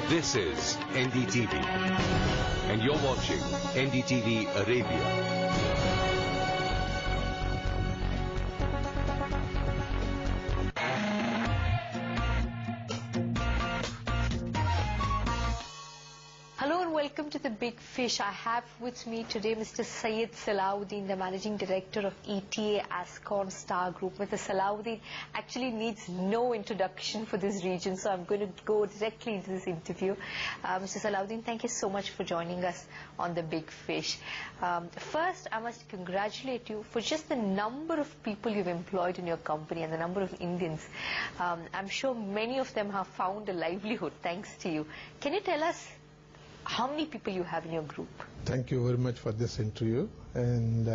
This is NDTV, and you're watching NDTV Arabia. Welcome to The Big Fish. I have with me today Mr. Syed M.Salahuddin, the Managing Director of ETA Ascon Star Group. Mr. Salahuddin actually needs no introduction for this region, so I'm going to go directly into this interview. Mr. Salahuddin, thank you so much for joining us on The Big Fish. First, I must congratulate you for just the number of people you've employed in your company and the number of Indians. I'm sure many of them have found a livelihood thanks to you. Can you tell us how many people you have in your group? Thank you very much for this interview. And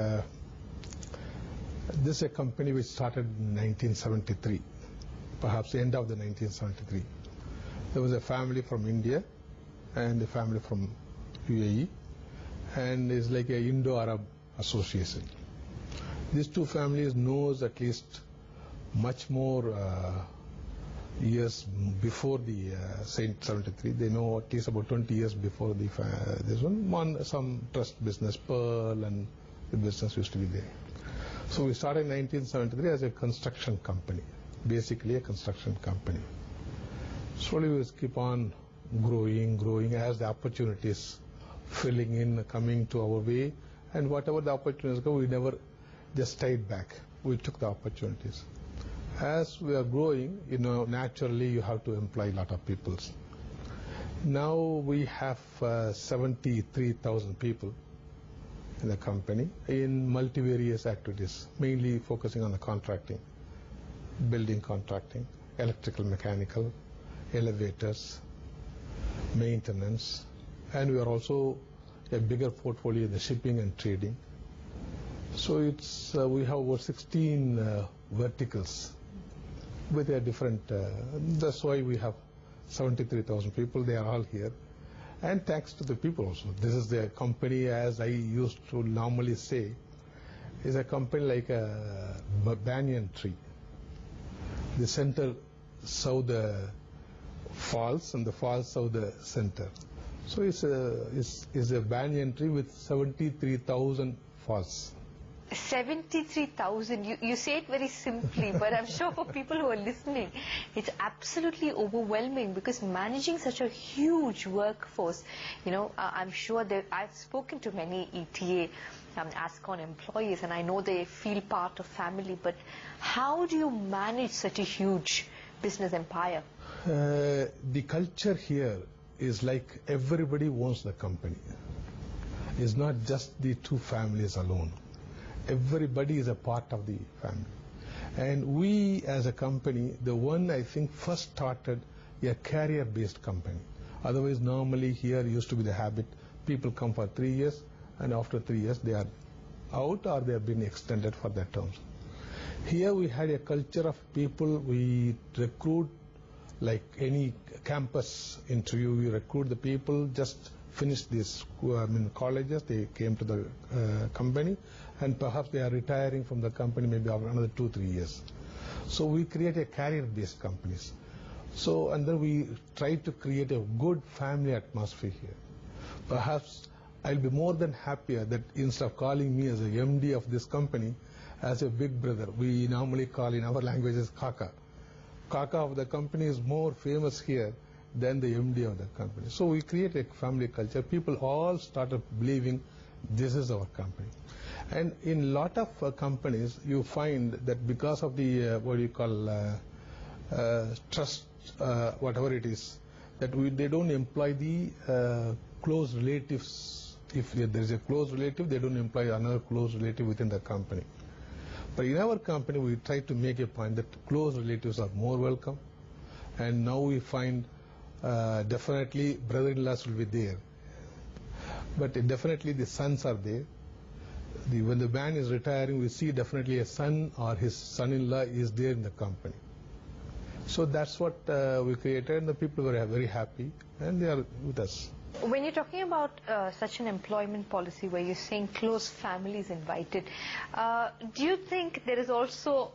this is a company which started in 1973, perhaps the end of the 1973. There was a family from India and a family from UAE, and it's like a Indo-Arab association. These two families knows at least much more years before the 73. They know at least about 20 years before the this one some trust business, Pearl, and the business used to be there. So we started in 1973 as a construction company, basically a construction company. Slowly we keep on growing as the opportunities filling in, coming to our way, and whatever the opportunities go, we never just stayed back. We took the opportunities. As we are growing, naturally you have to employ a lot of people. Now we have 73,000 people in the company in multivarious activities, mainly focusing on the contracting, building contracting, electrical, mechanical, elevators, maintenance, and we are also a bigger portfolio in the shipping and trading. So it's we have over 16 verticals with a different, that's why we have 73,000 people. They are all here, and thanks to the people also. This is the company, as I used to normally say, is a company like a banyan tree. The center serve the falls, and the falls serve the center. So it's a banyan tree with 73,000 falls. 73,000. You say it very simply, but I'm sure for people who are listening, it's absolutely overwhelming, because managing such a huge workforce, I'm sure that I've spoken to many ETA Ascon employees, and I know they feel part of family, but how do you manage such a huge business empire? The culture here is like everybody wants the company. It's not just the two families alone. Everybody is a part of the family. And we as a company, the one I think first started a career-based company. Otherwise, normally here used to be the habit, people come for 3 years, and after 3 years they are out or they have been extended for their terms. Here we had a culture of people. We recruit like any campus interview. We recruit the people, just finished this colleges, they came to the company, and perhaps they are retiring from the company maybe after another 2-3 years. So we create a career-based companies. So, and then we try to create a good family atmosphere here. Perhaps I'll be more than happier that instead of calling me as a MD of this company, as a big brother, we normally call in our languages Kaka. Kaka of the company is more famous here than the MD of the company. So we create a family culture. People all started believing this is our company. And in a lot of companies, you find that because of the, trust, whatever it is, that they don't employ the close relatives. If there is a close relative, they don't employ another close relative within the company. But in our company, we try to make a point that close relatives are more welcome. And now we find definitely brother-in-laws will be there, but definitely the sons are there. When the man is retiring, we see definitely a son or his son-in-law is there in the company. So that's what we created, and the people were very happy, and they are with us. When you're talking about such an employment policy where you're saying close families invited, do you think there is also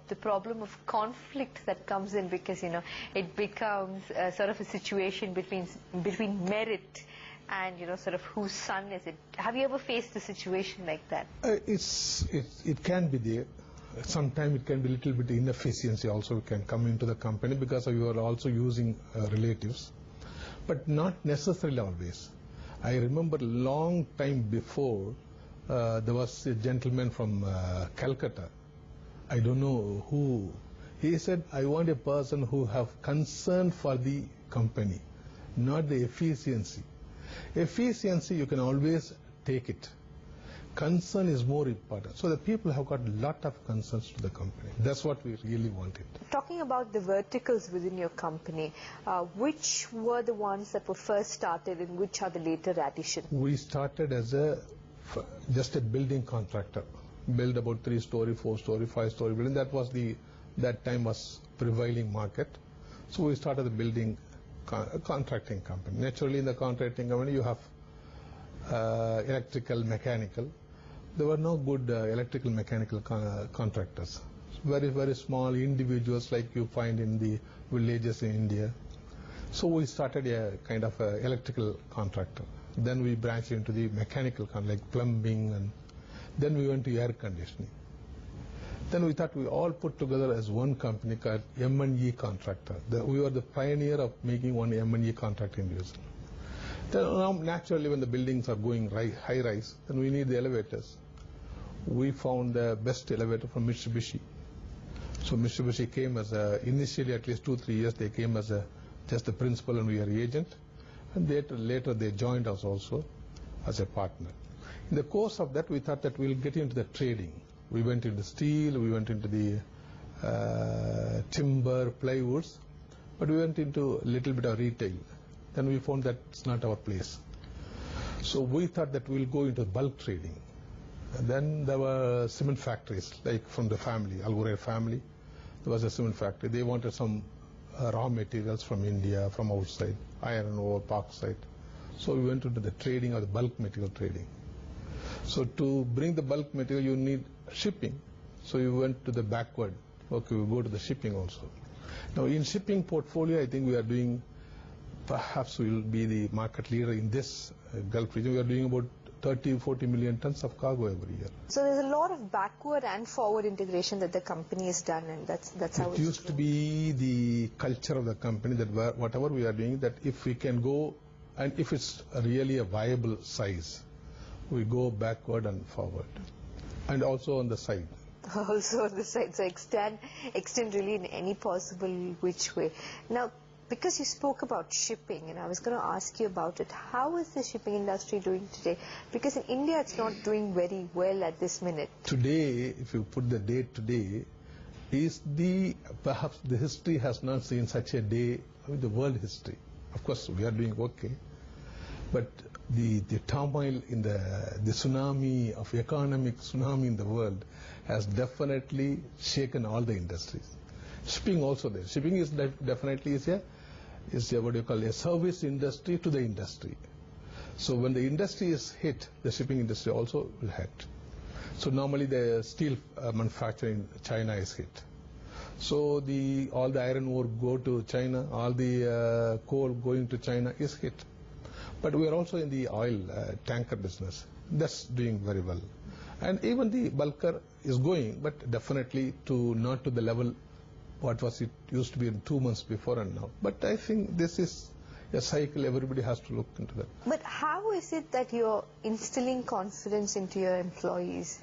the problem of conflict that comes in because, it becomes sort of a situation between merit and, sort of whose son is it? Have you ever faced a situation like that? It can be there. Sometimes it can be a little bit inefficiency also can come into the company because you are also using relatives, but not necessarily always. I remember a long time before, there was a gentleman from Calcutta. I don't know who. He said, I want a person who have concern for the company, not the efficiency. Efficiency, you can always take it. Concern is more important. So the people have got a lot of concerns to the company. That's what we really wanted. Talking about the verticals within your company, which were the ones that were first started and which are the later additions? We started as just a building contractor. Build about 3-story, 4-story, 5-story building. That time was prevailing market. So we started the building contracting company. Naturally, in the contracting company, you have electrical, mechanical. There were no good electrical, mechanical contractors. Very, very small individuals like you find in the villages in India. So we started a kind of electrical contractor. Then we branched into the mechanical, like plumbing, and then we went to air conditioning. Then we thought we all put together as one company called M&E Contractor. We were the pioneer of making one M&E contractor in New Zealand. Then now, naturally, when the buildings are going high-rise, then we need the elevators. We found the best elevator from Mitsubishi. So Mitsubishi came as initially at least 2-3 years, they came as just the principal and we are agent. And later they joined us also as a partner. In the course of that, we thought that we'll get into the trading. We went into steel, we went into the timber, plywoods, but we went into a little bit of retail. Then we found that it's not our place. So we thought that we'll go into bulk trading. And then there were cement factories, like from the family, Algore family. There was a cement factory. They wanted some raw materials from India, from outside, iron ore, bauxite. So we went into the trading of the bulk material trading. So to bring the bulk material, you need shipping. So we went to the backward. Okay, we go to the shipping also. Now in shipping portfolio, I think we are doing, perhaps we will be the market leader in this Gulf region. We are doing about 30-40 million tons of cargo every year. So there's a lot of backward and forward integration that the company has done, and that's how it used to be the culture of the company that whatever we are doing, that if we can go, and if it's really a viable size, we go backward and forward, and also on the side. Also on the side, so extend really in any possible which way. Now, because you spoke about shipping, and I was going to ask you about it, how is the shipping industry doing today? Because in India, it's not doing very well at this minute. Today, if you put the date today, perhaps the history has not seen such a day, the world history. Of course, we are doing okay, but the turmoil in the tsunami of economic tsunami in the world has definitely shaken all the industries. Shipping also there. Shipping is definitely is what you call a service industry to the industry. So when the industry is hit, the shipping industry also will hit. So normally the steel manufacturing in China is hit. So all the iron ore go to China, all the coal going to China is hit. But we are also in the oil tanker business. That's doing very well. And even the bulker is going, but definitely not to the level what was it used to be in 2 months before and now. But I think this is a cycle, everybody has to look into that. But how is it that you're instilling confidence into your employees,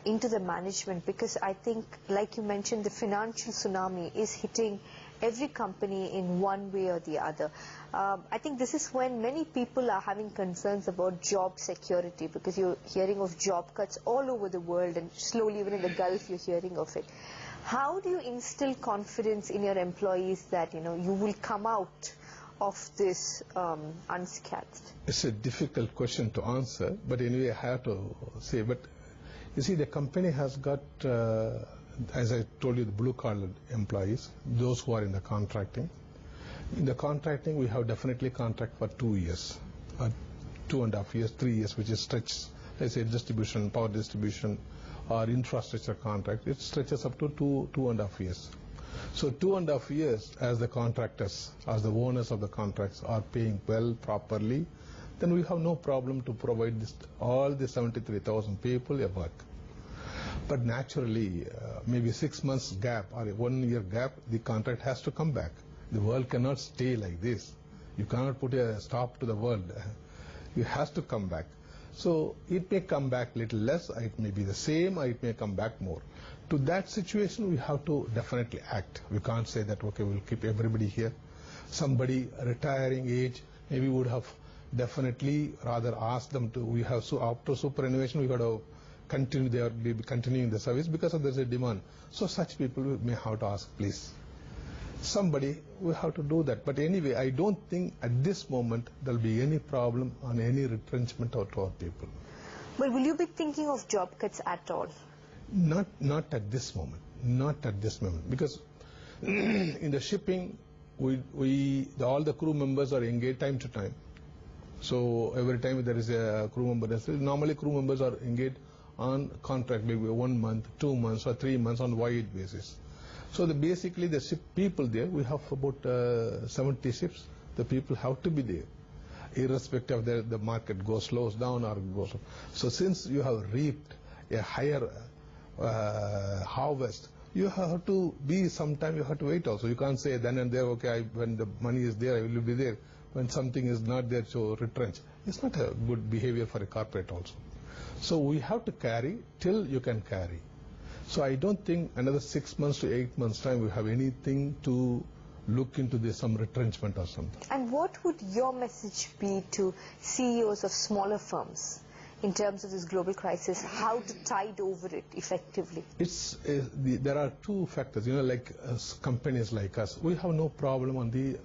into the management? Because I think, like you mentioned, the financial tsunami is hitting every company in one way or the other. I think this is when many people are having concerns about job security, because you're hearing of job cuts all over the world, and slowly even in the Gulf you're hearing of it. How do you instill confidence in your employees that you will come out of this unscathed? It's a difficult question to answer, but anyway I have to say. But you see, the company has got, as I told you, the blue-collar employees, those who are in the contracting. In the contracting, we have definitely contract for 2 years. 2.5 years, 3 years, which is stretched. Let's say distribution, power distribution, or infrastructure contract, it stretches up to 2.5 years. So 2.5 years, as the contractors, as the owners of the contracts are paying well, properly, then we have no problem to provide all the 73,000 people a work. But naturally, maybe 6 months gap or a 1 year gap, the contract has to come back. The world cannot stay like this. You cannot put a stop to the world. It has to come back. So it may come back little less, it may be the same, or it may come back more. To that situation, we have to definitely act. We can't say that, okay, we'll keep everybody here. Somebody retiring age, maybe would have definitely rather asked them to, we have, so after superannuation, we got to continue, they are continuing the service because there's a demand. So such people may have to ask, please. Somebody will have to do that. But anyway, I don't think at this moment there'll be any problem on any retrenchment of our people. But will you be thinking of job cuts at all? Not at this moment. Not at this moment. Because in the shipping, all the crew members are engaged time to time. So every time there is a crew member, normally crew members are engaged on contract, maybe 1 month, 2 months, or 3 months on voyage basis. So basically the ship people there, we have about 70 ships. The people have to be there, irrespective of the market slows down or goes up. So since you have reaped a higher harvest, you have to be sometime, you have to wait also. You can't say then and there, okay, when the money is there, I will be there. When something is not there, so retrench. It's not a good behavior for a corporate also. So we have to carry till you can carry. So I don't think another 6 months to 8 months time we have anything to look into some retrenchment or something. And what would your message be to CEOs of smaller firms in terms of this global crisis, how to tide over it effectively? There are two factors, like companies like us, we have no problem on the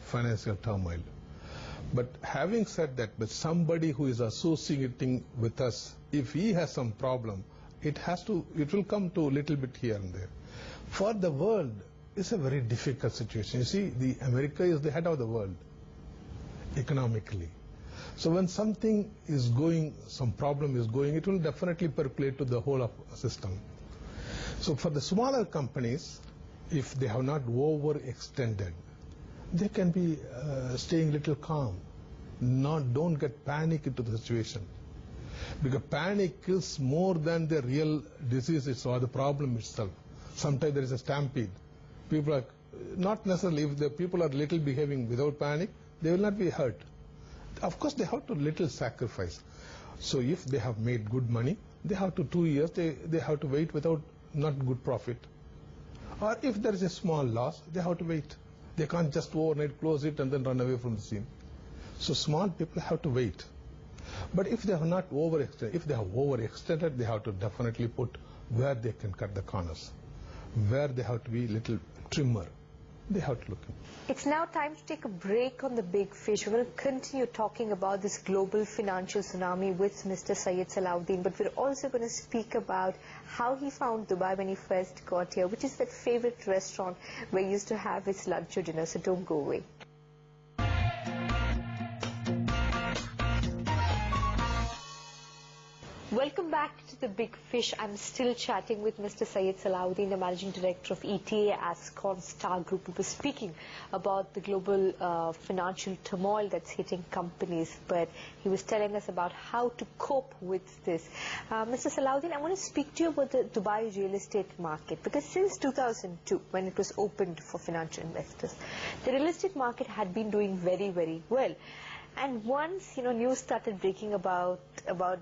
financial turmoil. But having said that, but somebody who is associating with us, if he has some problem, it will come to a little bit here and there. For the world, it's a very difficult situation. You see, America is the head of the world economically. So when something is going, some problem is going, it will definitely percolate to the whole of the system. So for the smaller companies, if they have not overextended, they can be staying little calm. Don't get panic into the situation. Because panic kills more than the real disease or the problem itself. Sometimes there is a stampede. People are not necessarily, if the people are little behaving without panic, they will not be hurt. Of course, they have to little sacrifice. So if they have made good money, they have to 2 years, they have to wait without not good profit. Or if there is a small loss, they have to wait. They can't just overnight close it and then run away from the scene. So small people have to wait. But if they have not overextended, if they have overextended, they have to definitely put where they can cut the corners, where they have to be little trimmer. They have to look in. It's now time to take a break on the big fish. We're going to continue talking about this global financial tsunami with Mr. Syed Salahuddin, but we're also going to speak about how he found Dubai when he first got here, which is that favorite restaurant where he used to have his lunch or dinner, so don't go away. Welcome back to the Big Fish. I'm still chatting with Mr. Syed Salahuddin, the Managing Director of ETA Ascon Star Group. We were speaking about the global financial turmoil that's hitting companies, but he was telling us about how to cope with this. Mr. Salahuddin, I want to speak to you about the Dubai real estate market, because since 2002, when it was opened for financial investors, the real estate market had been doing very, very well. And once, news started breaking about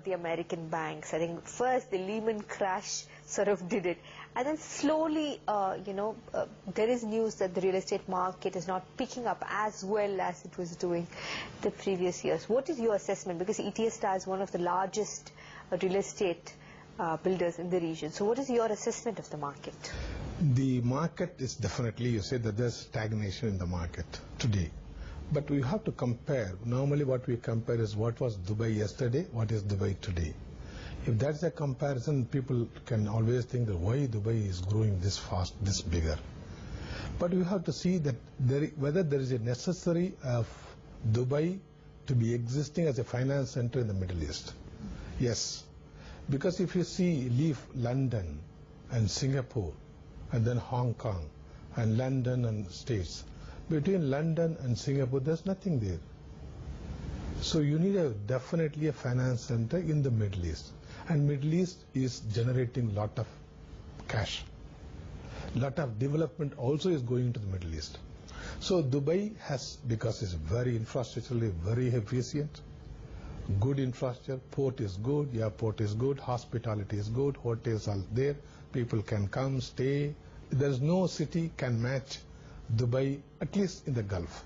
the American banks, I think first the Lehman crash sort of did it. And then slowly, there is news that the real estate market is not picking up as well as it was doing the previous years. What is your assessment? Because ETA Star is one of the largest real estate builders in the region. So what is your assessment of the market? The market is definitely, you say that there's stagnation in the market today. But we have to compare. Normally what we compare is what was Dubai yesterday, what is Dubai today. If that's a comparison, people can always think that why Dubai is growing this fast, this bigger. But we have to see that whether there is a necessary of Dubai to be existing as a finance center in the Middle East. Yes, because if you leave London and Singapore and then Hong Kong and London and States, between London and Singapore there's nothing there. So you need definitely a finance center in the Middle East, and Middle East is generating lot of cash. Lot of development also is going to the Middle East. So Dubai has, because it's very infrastructurally very efficient, good infrastructure, port is good, airport is good, hospitality is good, hotels are there, people can come, stay. There's no city can match Dubai, at least in the Gulf.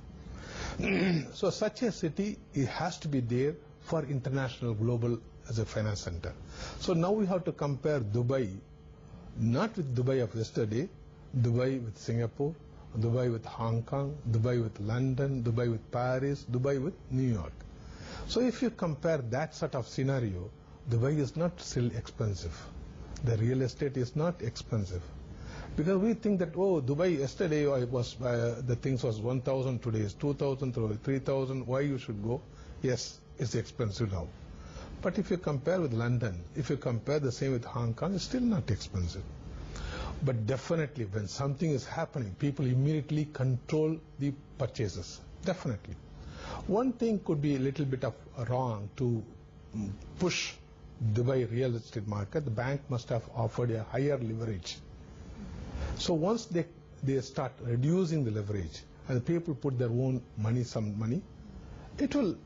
So such a city, it has to be there for international global as a finance center. So now we have to compare Dubai, not with Dubai of yesterday, Dubai with Singapore, Dubai with Hong Kong, Dubai with London, Dubai with Paris, Dubai with New York. So if you compare that sort of scenario, Dubai is not still expensive. The real estate is not expensive. Because we think that, oh, Dubai yesterday was the things was 1,000, today is 2,000, 3,000, why you should go? Yes, it's expensive now. But if you compare with London, if you compare the same with Hong Kong, it's still not expensive. But definitely when something is happening, people immediately control the purchases. Definitely. One thing could be a little bit of wrong to push Dubai real estate market. The bank must have offered a higher leverage. So once they start reducing the leverage and the people put their own money, some money, it will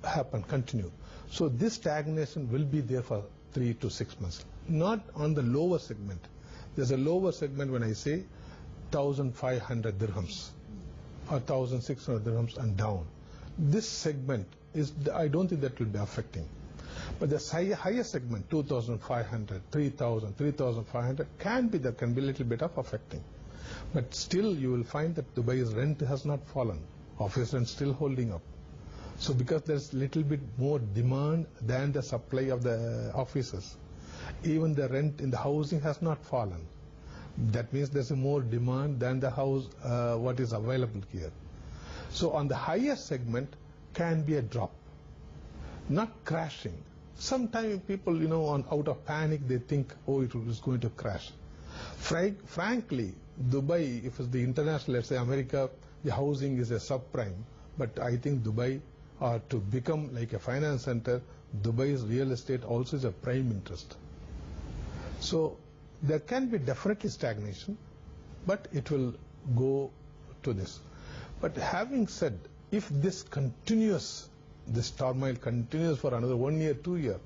happen, continue. So this stagnation will be there for 3 to 6 months. Not on the lower segment. There's a lower segment when I say 1,500 dirhams or 1,600 dirhams and down. This segment is, I don't think that will be affecting. But the higher segment, 2,500, 3,000, 3,500, there can be a little bit of affecting. But still you will find that Dubai's rent has not fallen. Office rent still holding up. So because there's a little bit more demand than the supply of the offices, even the rent in the housing has not fallen. That means there's a more demand than the house, what is available here. So on the higher segment can be a drop, not crashing. Sometimes people, out of panic, they think, oh, it is going to crash. Frankly, Dubai, if it's the international, let's say America, the housing is a subprime. But I think Dubai, to become like a finance center, Dubai's real estate also is a prime interest. So there can be definitely stagnation, but it will go to this. But having said, if this continues, this turmoil continues for another 1 year, 2 years,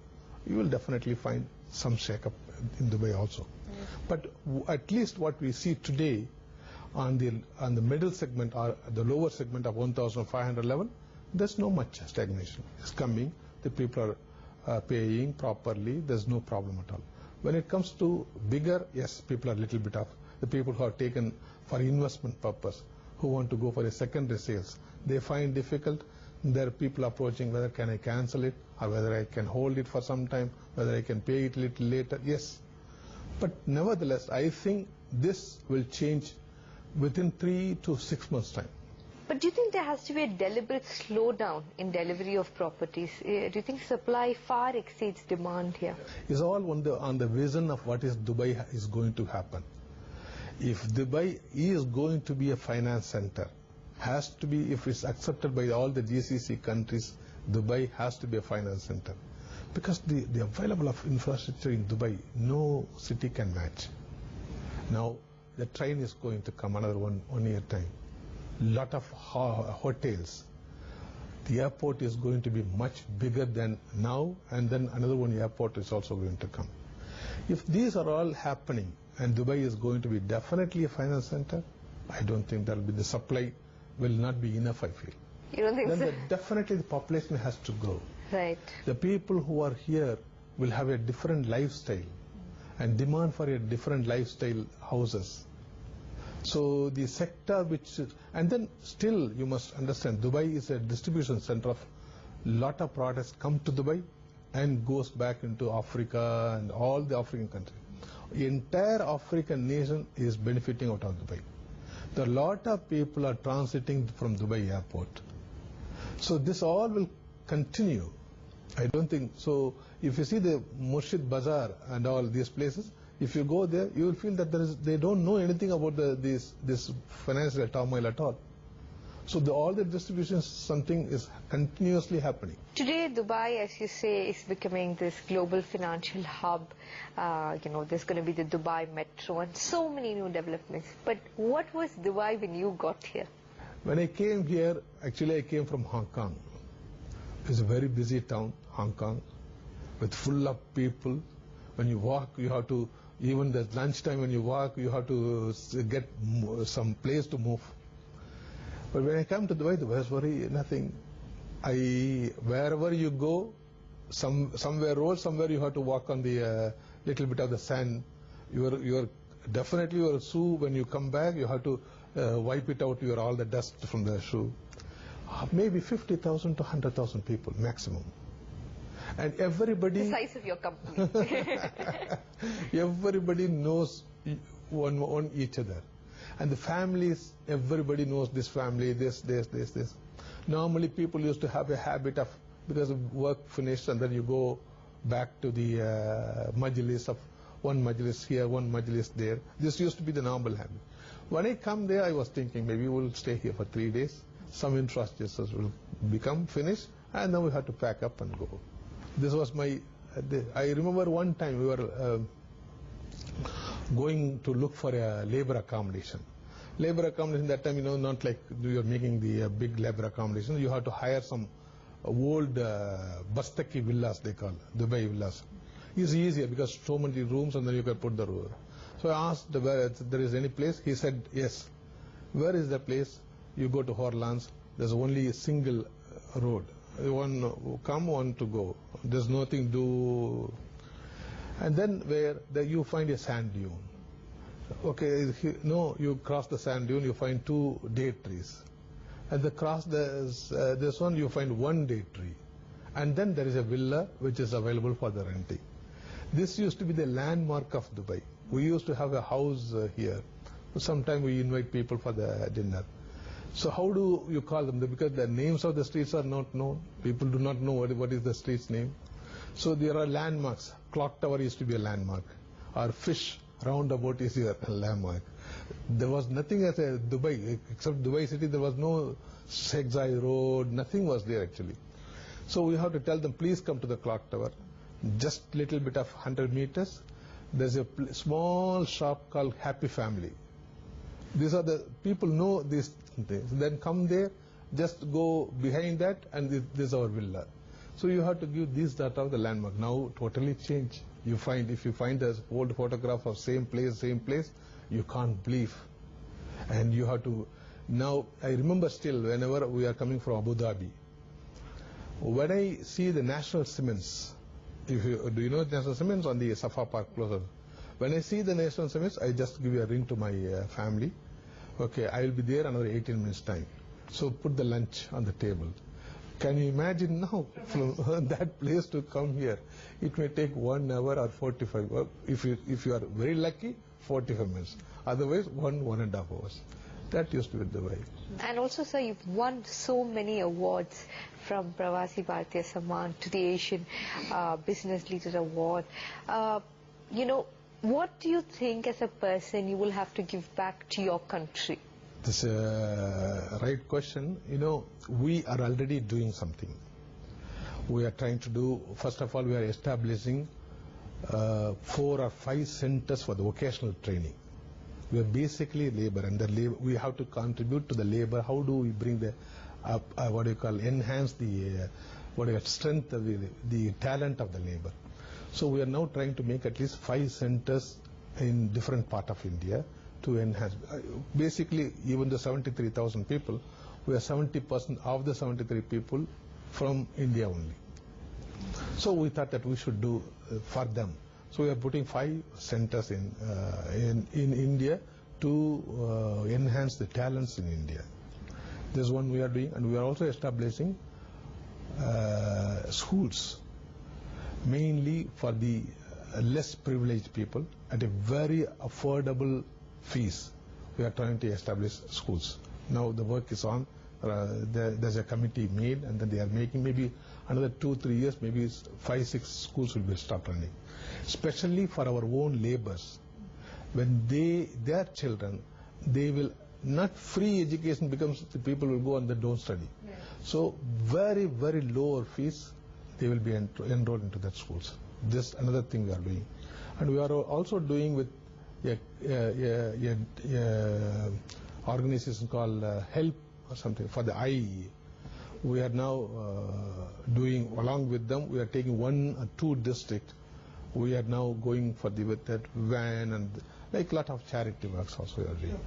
you will definitely find some shake-up in Dubai also. Yes. But at least what we see today on the middle segment or the lower segment of 1,500 level, there's no much stagnation. It's coming, the people are paying properly, there's no problem at all. When it comes to bigger, yes, people are a little bit of, the people who are taken for investment purpose, who want to go for a secondary sales, they find difficult. There are people approaching whether can I cancel it or whether I can hold it for some time, whether I can pay it a little later. Yes. But nevertheless, I think this will change within 3 to 6 months' time. But do you think there has to be a deliberate slowdown in delivery of properties? Do you think supply far exceeds demand here? It's all on the vision of what is Dubai is going to happen. If Dubai is going to be a finance center, has to be, if it's accepted by all the GCC countries, Dubai has to be a finance center. Because the available of infrastructure in Dubai, no city can match. Now, the train is going to come another 1 year time. Lot of hotels. The airport is going to be much bigger than now, and then another one airport is also going to come. If these are all happening, and Dubai is going to be definitely a finance center, I don't think there will be, the supply will not be enough, I feel. You don't think then so? Definitely the population has to grow. Right. The people who are here will have a different lifestyle and demand for a different lifestyle houses. So the sector which, and then still you must understand, Dubai is a distribution center of lot of products come to Dubai and goes back into Africa and all the African countries. The entire African nation is benefiting out of Dubai. There are a lot of people are transiting from Dubai airport. So this all will continue. I don't think so. If you see the Murshid Bazaar and all these places, if you go there, you will feel that they don't know anything about this financial turmoil at all. So all the distributions, something is continuously happening. Today, Dubai, as you say, is becoming this global financial hub. There's going to be the Dubai Metro and so many new developments. But what was Dubai when you got here? When I came here, actually I came from Hong Kong. It's a very busy town, Hong Kong, with full of people. When you walk, you have to, even at lunchtime when you walk, you have to get some place to move. But when I come to Dubai, there was very nothing. Wherever you go, somewhere road, somewhere you have to walk on the little bit of the sand. Definitely your shoe, when you come back, you have to wipe it out, all the dust from the shoe. Maybe 50,000 to 100,000 people maximum. And everybody... The size of your company. Everybody knows one each other. And the families, everybody knows this family, this. Normally people used to have a habit of, because of work finished, and then you go back to the majlis of one majlis here, one majlis there. This used to be the normal habit. When I come there, I was thinking maybe we'll stay here for 3 days. Some infrastructures will become finished, and then we have to pack up and go. This was I remember one time we were going to look for a labor accommodation. Labor accommodation that time, not like you're making the big labor accommodation. You have to hire some old Bastaki villas, they call Dubai villas. It's easier because so many rooms and then you can put the room. So I asked where there is any place. He said yes. Where is the place? You go to Horlands. There's only a single road. One come, one to go. There's nothing to. And then you find a sand dune. Okay, you cross the sand dune, you find 2 date trees. And across this one, you find 1 date tree. And then there is a villa which is available for the renting. This used to be the landmark of Dubai. We used to have a house here. Sometimes we invite people for the dinner. So how do you call them? Because the names of the streets are not known. People do not know what is the street's name. So there are landmarks. Clock Tower used to be a landmark. Or Fish Roundabout is a landmark. There was nothing as a Dubai, except Dubai city. There was no Sheikh Zayed Road. Nothing was there actually. So we have to tell them, please come to the Clock Tower. Just little bit of 100 meters. There's a small shop called Happy Family. These are the people know these things. Then come there, just go behind that, and this is our villa. So you have to give this data of the landmark. Now totally changed. If you find an old photograph of same place, you can't believe. And you have to. Now I remember still whenever we are coming from Abu Dhabi, when I see the National Cements. Do you know National Cements on the Safa Park closer? When I see the National Cements, I just give a ring to my family. Okay, I will be there another 18 minutes time. So put the lunch on the table. Can you imagine now from that place to come here? It may take 1 hour or 45. If you are very lucky, 45 minutes. Otherwise, 1.5 hours. That used to be the way. And also, sir, you've won so many awards, from Pravasi Bharatiya Samman to the Asian Business Leader Award. What do you think as a person you will have to give back to your country? This is a right question. We are already doing something. We are trying to do, first of all, we are establishing 4 or 5 centers for the vocational training. We are basically labor, and we have to contribute to the labor. How do we bring the enhance the strength of the talent of the labor? So we are now trying to make at least 5 centers in different part of India to enhance. Basically, even the 73,000 people, we are 70% of the 73 people from India only. So we thought that we should do for them. So we are putting 5 centers in India to enhance the talents in India. This is one we are doing, and we are also establishing schools, mainly for the less privileged people at a very affordable fees. We are trying to establish schools. Now the work is on. there's a committee made, and then they are making maybe another 2-3 years, maybe 5-6 schools will be start running. Especially for our own laborers, when their children, they will not free education becomes the people will go and they don't study. Yeah. So very, very lower fees, they will be enrolled into that schools. This another thing we are doing. And we are also doing with a organization called Help or something for the IE. We are now doing along with them. We are taking 1 or 2 districts. We are now going for with that van and like a lot of charity works also we are doing.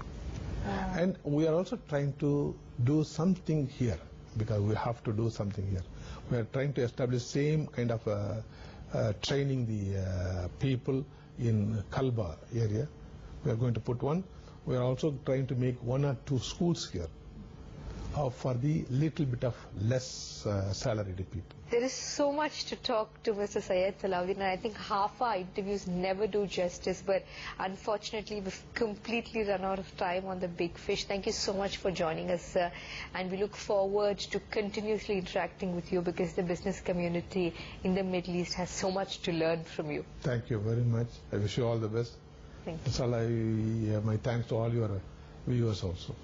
And we are also trying to do something here because we have to do something here. We are trying to establish same kind of training the people in Kalba area. We are going to put one. We are also trying to make 1 or 2 schools here for the little bit of less salaried people. There is so much to talk to Mr. Syed Salahuddin, and I think half our interviews never do justice, but unfortunately we've completely run out of time on the Big Fish. Thank you so much for joining us, sir, and we look forward to continuously interacting with you because the business community in the Middle East has so much to learn from you. Thank you very much. I wish you all the best. Thank you. That's all. My thanks to all your viewers also.